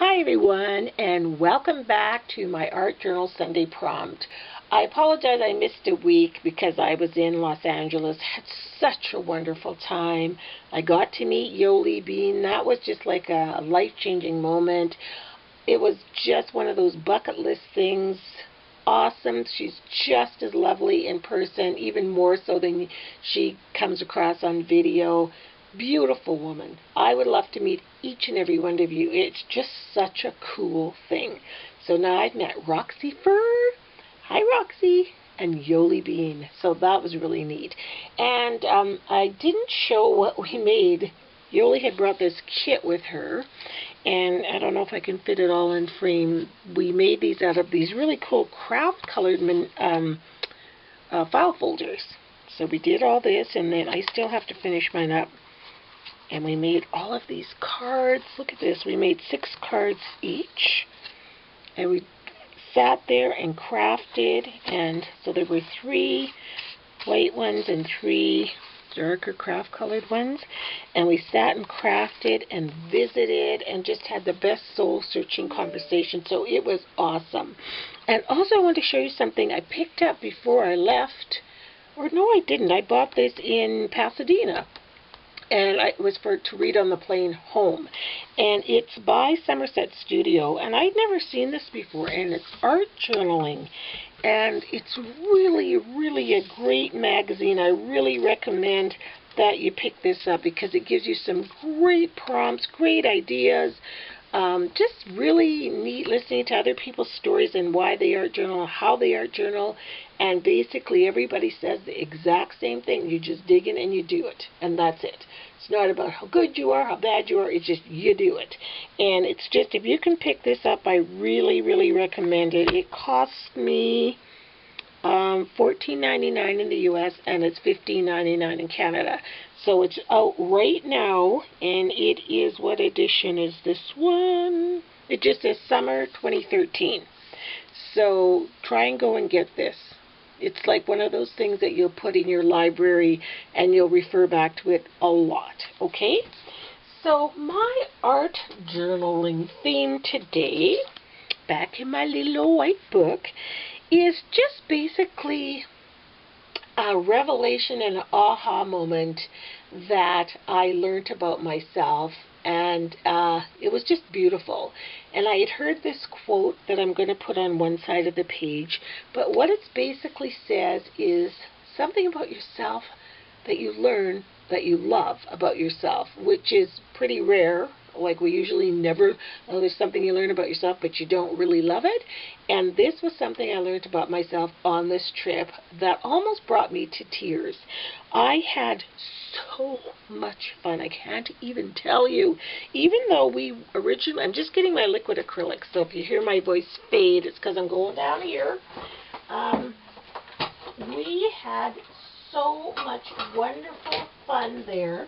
Hi everyone, and welcome back to my Art Journal Sunday Prompt. I apologize I missed a week because I was in Los Angeles. Had such a wonderful time. I got to meet Yoli Bean. That was just like a life-changing moment. It was just one of those bucket list things. Awesome. She's just as lovely in person, even more so than she comes across on video. Beautiful woman. I would love to meet each and every one of you. It's just such a cool thing. So now I've met Roxy Fur. Hi, Roxy. And Yoli Bean. So that was really neat. And I didn't show what we made. Yoli had brought this kit with her. And I don't know if I can fit it all in frame. We made these out of these really cool craft-colored file folders. So we did all this, and then I still have to finish mine up. And we made all of these cards. Look at this. We made 6 cards each. And we sat there and crafted. And so there were 3 white ones and 3 darker craft-colored ones. And we sat and crafted and visited and just had the best soul-searching conversation. So it was awesome. And also I want to show you something I picked up before I left. Or no, I didn't. I bought this in Pasadena. And it was to read on the plane home. And it's by Somerset Studio. And I'd never seen this before. And it's art journaling. And it's really, really a great magazine. I really recommend that you pick this up because it gives you some great prompts, great ideas. Just really neat listening to other people's stories and why they art journal, how they art journal. And basically everybody says the exact same thing. You just dig in and you do it. And that's it. It's not about how good you are, how bad you are. It's just you do it. And it's just, if you can pick this up, I really, really recommend it. It costs me $14.99 in the U.S. and it's $15.99 in Canada. So it's out right now, and it is, what edition is this one? It just says Summer 2013. So try and go and get this. It's like one of those things that you'll put in your library and you'll refer back to it a lot, okay? So my art journaling theme today, back in my little white book, is just basically a revelation and an aha moment that I learned about myself, and it was just beautiful. And I had heard this quote that I'm going to put on one side of the page, but what it basically says is something about yourself that you learn that you love about yourself, which is pretty rare. Like, we usually never, oh, there's something you learn about yourself, but you don't really love it. And this was something I learned about myself on this trip that almost brought me to tears. I had so much fun. I can't even tell you. Even though we originally, I'm just getting my liquid acrylic, so if you hear my voice fade, it's because I'm going down here. We had so much wonderful fun there.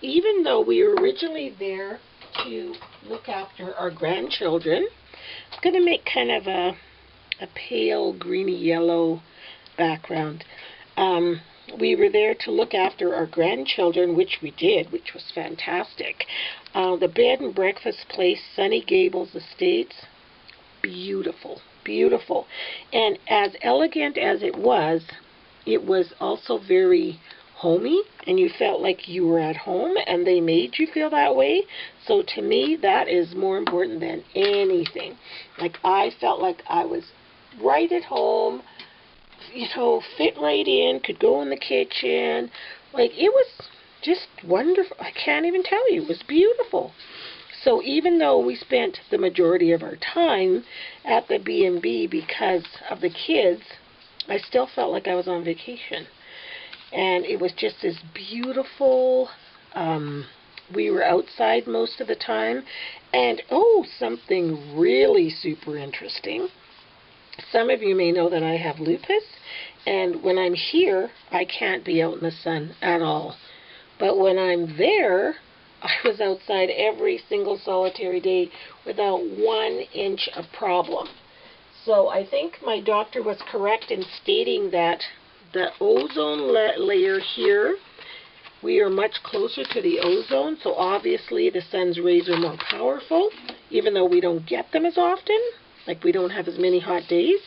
Even though we were originally there to look after our grandchildren. I'm going to make kind of a pale greeny yellow background. We were there to look after our grandchildren, which we did, which was fantastic. The bed and breakfast place, Sunny Gables Estates, beautiful, beautiful. And as elegant as it was also very homey, and you felt like you were at home, and they made you feel that way. So to me, that is more important than anything. Like, I felt like I was right at home, you know, fit right in, could go in the kitchen. Like, it was just wonderful. I can't even tell you. It was beautiful. So even though we spent the majority of our time at the B&B because of the kids, I still felt like I was on vacation. And it was just as beautiful. We were outside most of the time. And, oh, something really super interesting. Some of you may know that I have lupus. And when I'm here, I can't be out in the sun at all. But when I'm there, I was outside every single solitary day without 1 inch of problem. So I think my doctor was correct in stating that the ozone layer here, we are much closer to the ozone, so obviously the sun's rays are more powerful. even though we don't get them as often, like we don't have as many hot days.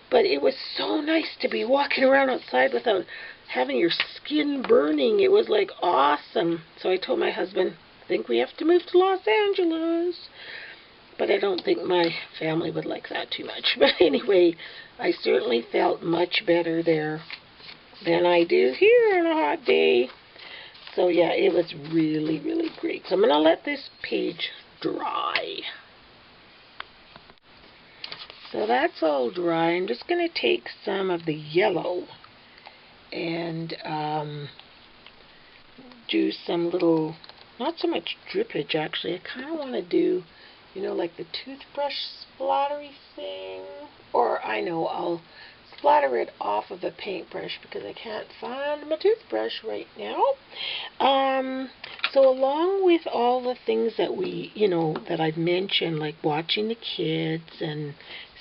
But it was so nice to be walking around outside without having your skin burning. It was like awesome. So I told my husband, I think we have to move to Los Angeles. But I don't think my family would like that too much. But anyway, I certainly felt much better there than I do here on a hot day. So yeah, it was really, really great. So I'm going to let this page dry. So that's all dry. I'm just going to take some of the yellow and do some little, not so much drippage actually. I kind of want to do, you know, like the toothbrush splattery thing. Or I know, I'll splatter it off of a paintbrush because I can't find my toothbrush right now. So along with all the things that we, you know, that I've mentioned, like watching the kids and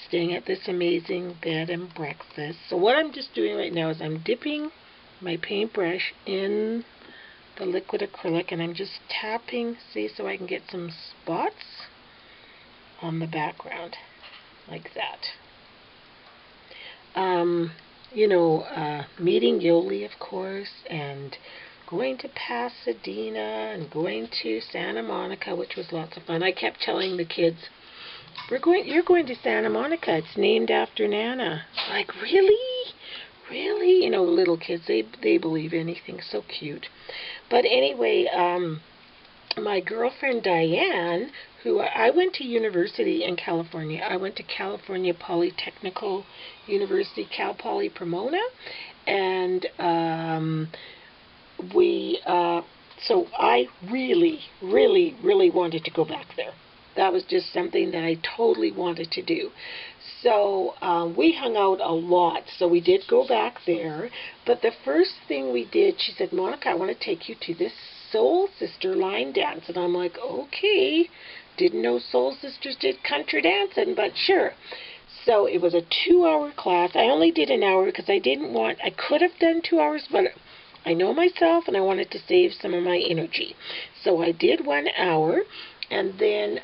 staying at this amazing bed and breakfast. So what I'm just doing right now is I'm dipping my paintbrush in the liquid acrylic and I'm just tapping, see, so I can get some spots on the background, like that. You know, meeting Yoli, of course, and going to Pasadena and going to Santa Monica, which was lots of fun. I kept telling the kids, you're going to Santa Monica. It's named after Nana. Like, really? Really? You know, little kids, they believe anything. So cute. But anyway, my girlfriend Diane, who I went to university in California. I went to California Polytechnical University, Cal Poly Pomona, and so I really, really, really wanted to go back there. That was just something that I totally wanted to do. So we hung out a lot. So we did go back there. But the first thing we did, she said, Monica, I want to take you to this Soul Sister line dance. And I'm like, okay. Didn't know Soul Sisters did country dancing, but sure. So it was a 2-hour class. I only did an hour because I could have done 2 hours, but I know myself and I wanted to save some of my energy. So I did 1 hour, and then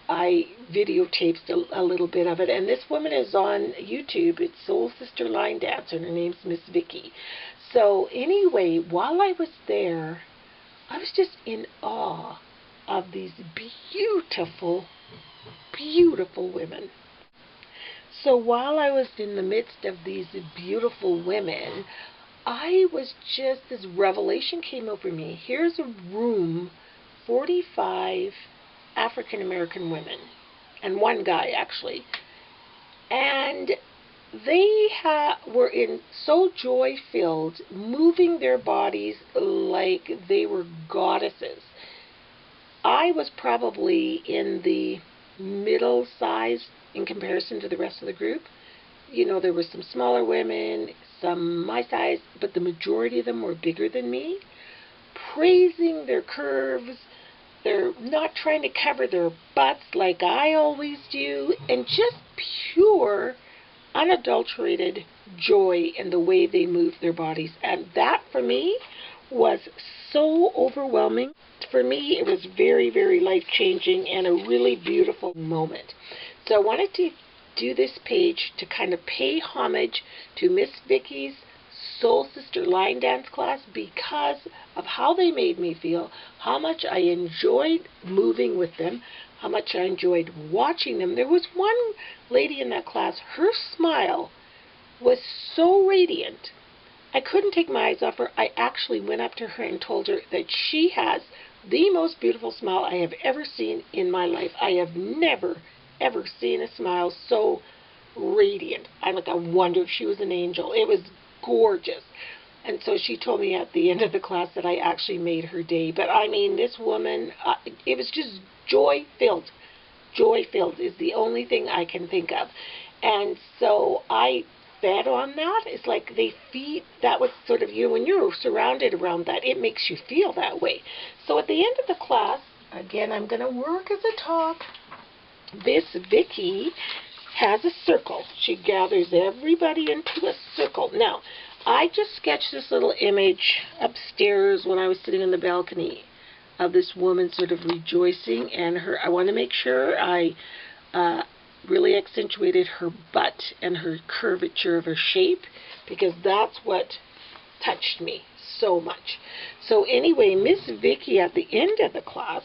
I videotaped a little bit of it. And this woman is on YouTube. It's Soul Sister Line Dancer, and her name's Miss Vicky. So anyway, while I was there, I was just in awe of these beautiful, beautiful women. So while I was in the midst of these beautiful women, this revelation came over me. Here's a room, 45 African American women, and one guy actually, and they were so joy-filled, moving their bodies like they were goddesses. I was probably in the middle size in comparison to the rest of the group. You know, there were some smaller women, some my size, but the majority of them were bigger than me, praising their curves. They're not trying to cover their butts like I always do, and just pure, unadulterated joy in the way they move their bodies. And that, for me, was so overwhelming. For me, it was very, very life-changing and a really beautiful moment. So I wanted to do this page to kind of pay homage to Miss Vicky's Soul Sister line dance class because of how they made me feel, how much I enjoyed moving with them, how much I enjoyed watching them. There was one lady in that class, her smile was so radiant. I couldn't take my eyes off her. I actually went up to her and told her that she has the most beautiful smile I have ever seen in my life. I have never, ever seen a smile so radiant. I wonder if she was an angel. It was gorgeous. And so she told me at the end of the class that I actually made her day. But I mean, this woman, it was just joy-filled. Joy-filled is the only thing I can think of. And so I fed on that. It's like that was sort of, when you're surrounded around that, it makes you feel that way. So at the end of the class, again, I'm going to work as a talk. Miss Vicky has a circle. She gathers everybody into a circle. Now, I just sketched this little image upstairs when I was sitting in the balcony. of this woman sort of rejoicing, and I want to make sure I really accentuated her butt and her curvature of her shape, because that's what touched me so much. So anyway, Miss Vicky, at the end of the class,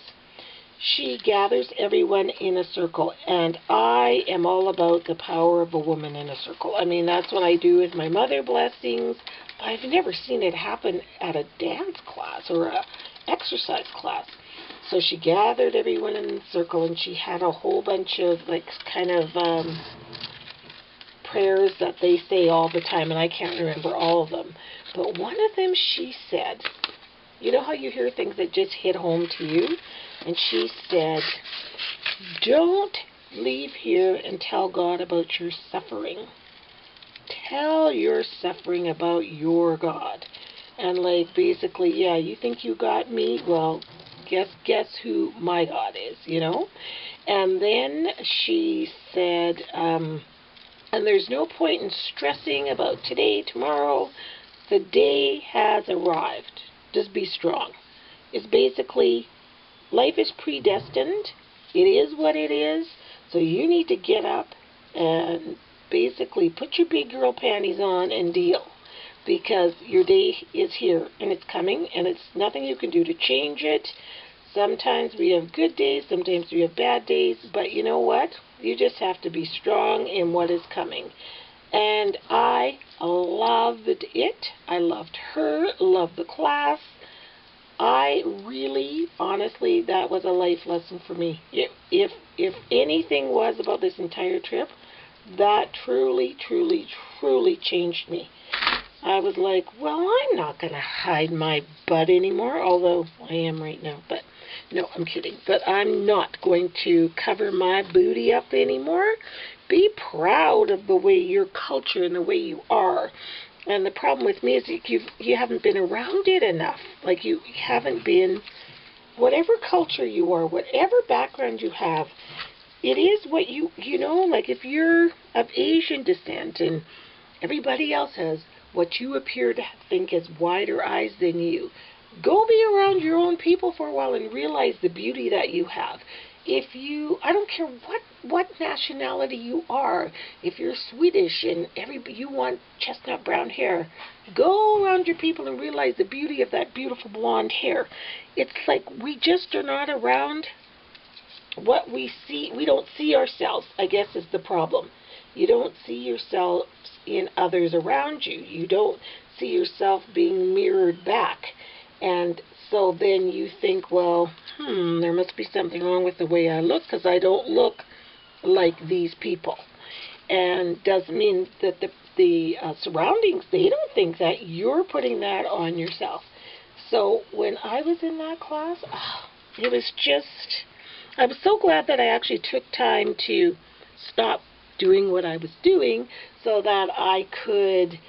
she gathers everyone in a circle, and I am all about the power of a woman in a circle. I mean, that's what I do with my mother blessings, but I've never seen it happen at a dance class or a exercise class. So she gathered everyone in a circle, and she had a whole bunch of, like, kind of prayers that they say all the time, and I can't remember all of them. But one of them, she said, you know how you hear things that just hit home to you? And she said, don't leave here and tell God about your suffering. Tell your suffering about your God. And, like, basically, yeah, you think you got me? Well, guess who my God is, you know? And then she said, and there's no point in stressing about today, tomorrow. The day has arrived. Just be strong. It's basically, life is predestined. It is what it is. So you need to get up and basically put your big girl panties on and deal. Because your day is here, and it's coming, and it's nothing you can do to change it. Sometimes we have good days, sometimes we have bad days, but you know what? You just have to be strong in what is coming. And I loved it. I loved her, loved the class. I really, honestly, that was a life lesson for me. If anything was about this entire trip, that truly, truly, truly changed me. I was like, well, I'm not going to hide my butt anymore, although I am right now. But no, I'm kidding. But I'm not going to cover my booty up anymore. Be proud of the way your culture and the way you are. And the problem with me is you haven't been around it enough. Like, you haven't been, whatever culture you are, whatever background you have, it is what you know, like if you're of Asian descent and everybody else has what you appear to think has wider eyes than you, go be around your own people for a while and realize the beauty that you have. If you, I don't care what nationality you are, if you're Swedish and you want chestnut brown hair, go around your people and realize the beauty of that beautiful blonde hair. It's like we just are not around what we see. We don't see ourselves, I guess, is the problem. You don't see yourselves in others around you. You don't see yourself being mirrored back. And so then you think, well, there must be something wrong with the way I look because I don't look like these people. And doesn't mean that the surroundings, they don't think that. You're putting that on yourself. So when I was in that class, it was just, I was so glad that I actually took time to stop doing what I was doing so that I could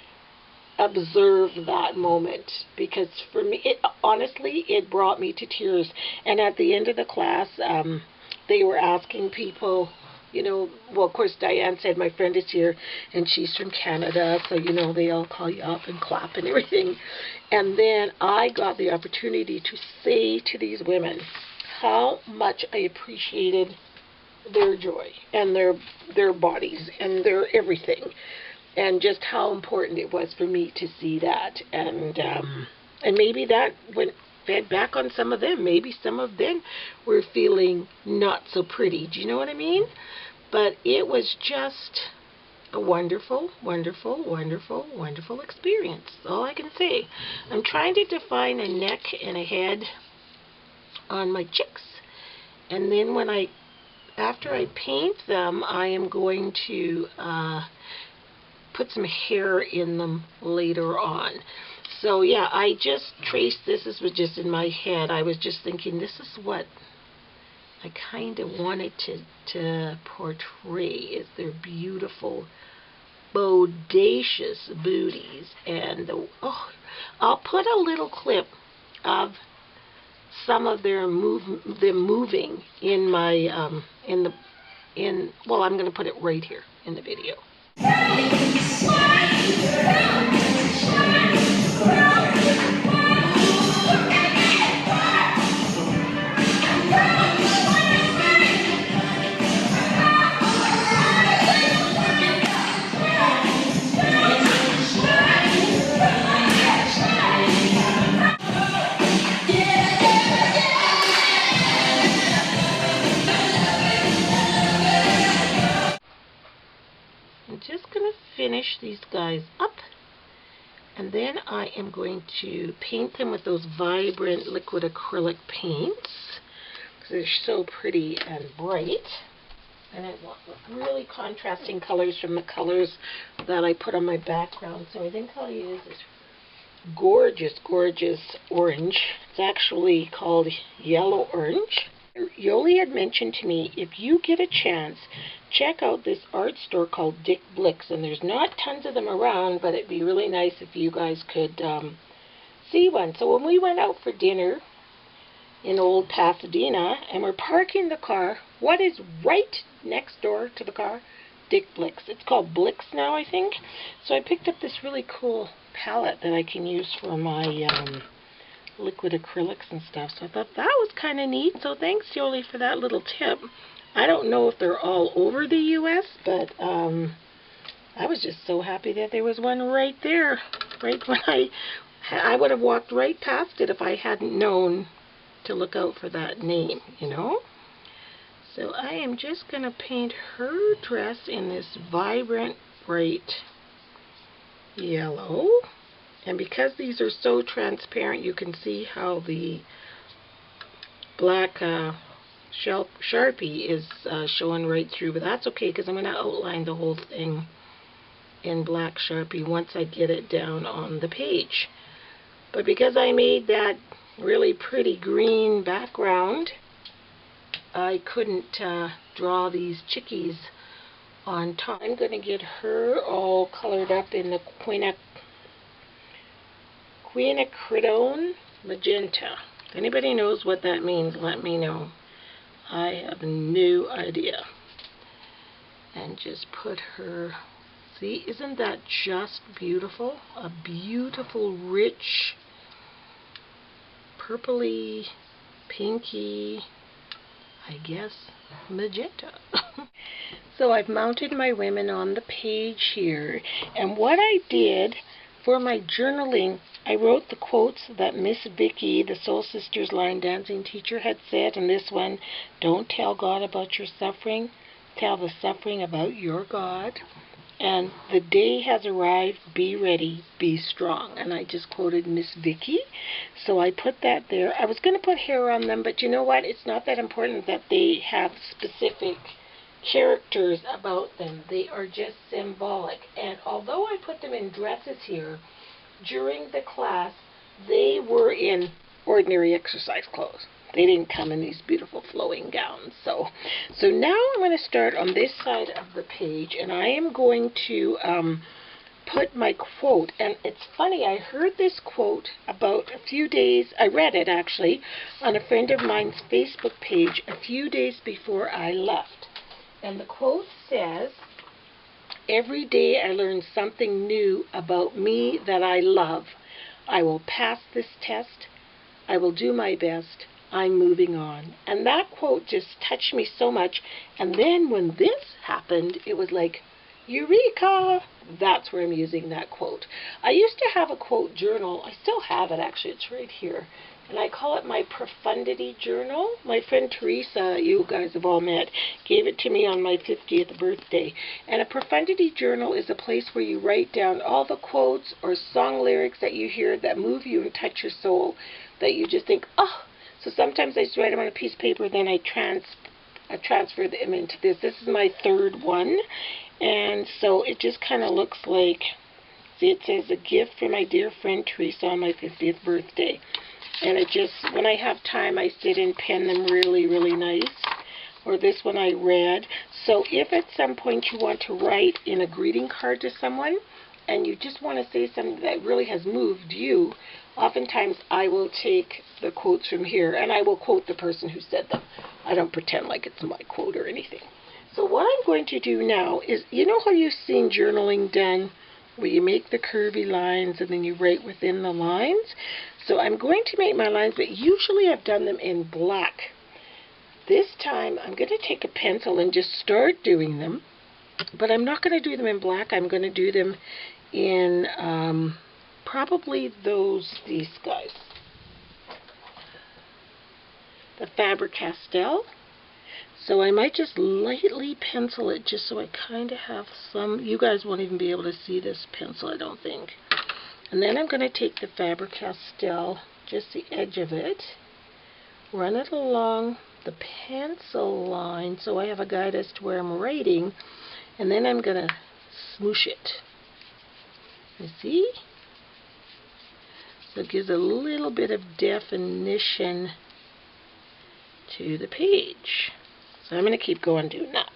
observe that moment, because for me, honestly, it brought me to tears. And at the end of the class, they were asking people, you know, well, of course, Diane said my friend is here, and she's from Canada, so, you know, they all call you up and clap and everything. And then I got the opportunity to say to these women how much I appreciated their joy and their bodies and their everything, and just how important it was for me to see that. And maybe that went fed back on some of them. Maybe some of them were feeling not so pretty. Do you know what I mean? But it was just a wonderful, wonderful, wonderful, wonderful experience. That's all I can say. I'm trying to define a neck and a head on my chicks. And then after I paint them, I am going to put some hair in them later on. So yeah, I just traced this. This was just in my head. I was just thinking, this is what I kind of wanted to portray, is their beautiful, bodacious booties. And I'll put a little clip of some of them moving in my well, I'm going to put it right here in the video. finish these guys up. And then I am going to paint them with those vibrant liquid acrylic paints, because they're so pretty and bright. And I want really contrasting colors from the colors that I put on my background. So I think I'll use this gorgeous, gorgeous orange. It's actually called yellow orange. Yoli had mentioned to me, if you get a chance, check out this art store called Dick Blick's, and there's not tons of them around, but it'd be really nice if you guys could see one. So when we went out for dinner in old Pasadena, and we're parking the car, what is right next door to the car? Dick Blick's. It's called Blick's now, I think. So I picked up this really cool palette that I can use for my liquid acrylics and stuff. So I thought that was kind of neat. So thanks, Yoli, for that little tip. I don't know if they're all over the U.S., but I was just so happy that there was one right there. Right when I would have walked right past it if I hadn't known to look out for that name, you know? So I am just going to paint her dress in this vibrant, bright yellow. And because these are so transparent, you can see how the black Sharpie is showing right through. But that's okay, because I'm going to outline the whole thing in black Sharpie once I get it down on the page. But because I made that really pretty green background, I couldn't draw these chickies on top. I'm going to get her all colored up in the quinacridone magenta. If anybody knows what that means, let me know. I have no idea. And just put her, see, isn't that just beautiful? A beautiful, rich, purpley, pinky, I guess, magenta. So I've mounted my women on the page here, and what I did for my journaling, I wrote the quotes that Miss Vicky, the Soul Sisters line dancing teacher, had said, and this one, don't tell God about your suffering, tell the suffering about your God. And the day has arrived, be ready, be strong. And I just quoted Miss Vicky, so I put that there. I was going to put hair on them, but you know what? It's not that important that they have specific characters about them. They are just symbolic. And although I put them in dresses here, during the class, they were in ordinary exercise clothes. They didn't come in these beautiful flowing gowns. So now I'm going to start on this side of the page, and I am going to put my quote. And it's funny, I heard this quote about a few days, I read it actually, on a friend of mine's Facebook page a few days before I left. And the quote says, every day I learn something new about me that I love. I will pass this test. I will do my best. I'm moving on. And that quote just touched me so much. And then when this happened, it was like, Eureka! That's where I'm using that quote. I used to have a quote journal. I still have it, actually. It's right here. And I call it my Profundity Journal. My friend Teresa, you guys have all met, gave it to me on my 50th birthday. And a Profundity Journal is a place where you write down all the quotes or song lyrics that you hear that move you and touch your soul, that you just think, oh. So sometimes I just write them on a piece of paper, then I transfer them into this. This is my third one. And so it just kind of looks like, see, it says, a gift from my dear friend Teresa on my 50th birthday. And it just, when I have time, I sit and pen them really, really nice. Or this one I read. So if at some point you want to write in a greeting card to someone, and you just want to say something that really has moved you, oftentimes I will take the quotes from here, and I will quote the person who said them. I don't pretend like it's my quote or anything. So what I'm going to do now is, you know how you've seen journaling done, where you make the curvy lines and then you write within the lines? So I'm going to make my lines, but usually I've done them in black. This time I'm going to take a pencil and just start doing them, but I'm not going to do them in black. I'm going to do them in probably these guys. The Faber-Castell. So I might just lightly pencil it just so I kind of have some. You guys won't even be able to see this pencil, I don't think. And then I'm going to take the Faber-Castell, just the edge of it, run it along the pencil line so I have a guide as to where I'm writing, and then I'm going to smoosh it. You see? So it gives a little bit of definition to the page. So I'm going to keep going doing that.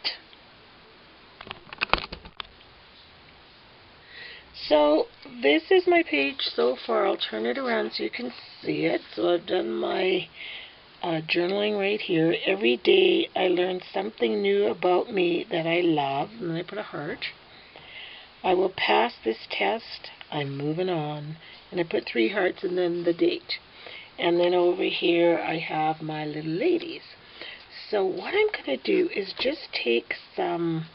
So this is my page so far. I'll turn it around so you can see it. So I've done my journaling right here. Every day I learn something new about me that I love. And then I put a heart. I will pass this test. I'm moving on. And I put 3 hearts and then the date. And then over here I have my little ladies. So what I'm going to do is just take some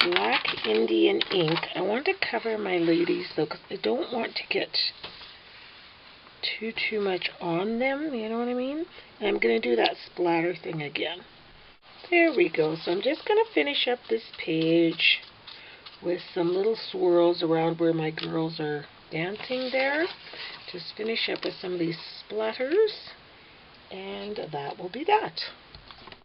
black Indian ink. I want to cover my ladies though, because I don't want to get too much on them, you know what I mean? And I'm going to do that splatter thing again. There we go. So I'm just going to finish up this page with some little swirls around where my girls are dancing there. Just finish up with some of these splatters, and that will be that.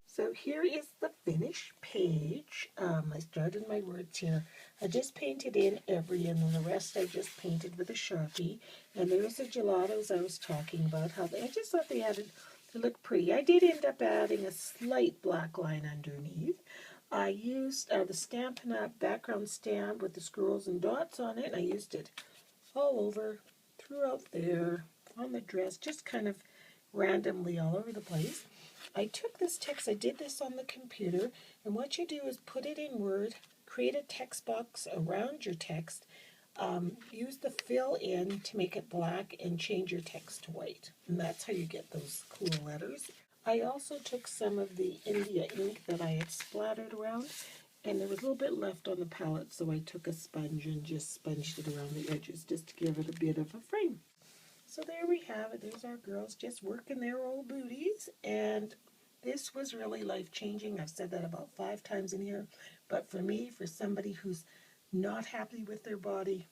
So here is the finished page. I started my words here. I just painted in every, and then the rest I just painted with a Sharpie. And there's the gelatos I was talking about. I just thought they look pretty. I did end up adding a slight black line underneath. I used the Stampin' Up! Background stamp with the squirrels and dots on it. And I used it all over, throughout there, on the dress, just kind of randomly all over the place. I took this text, I did this on the computer, and what you do is put it in Word, create a text box around your text, use the fill in to make it black, and change your text to white. And that's how you get those cool letters. I also took some of the India ink that I had splattered around, and there was a little bit left on the palette, so I took a sponge and just sponged it around the edges just to give it a bit of a frame. So there we have it. There's our girls just working their old booties, and this was really life-changing. I've said that about 5 times in here, but for me, for somebody who's not happy with their body,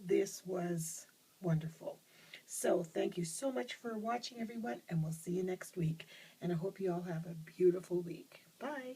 this was wonderful. So thank you so much for watching, everyone, and we'll see you next week. And I hope you all have a beautiful week. Bye.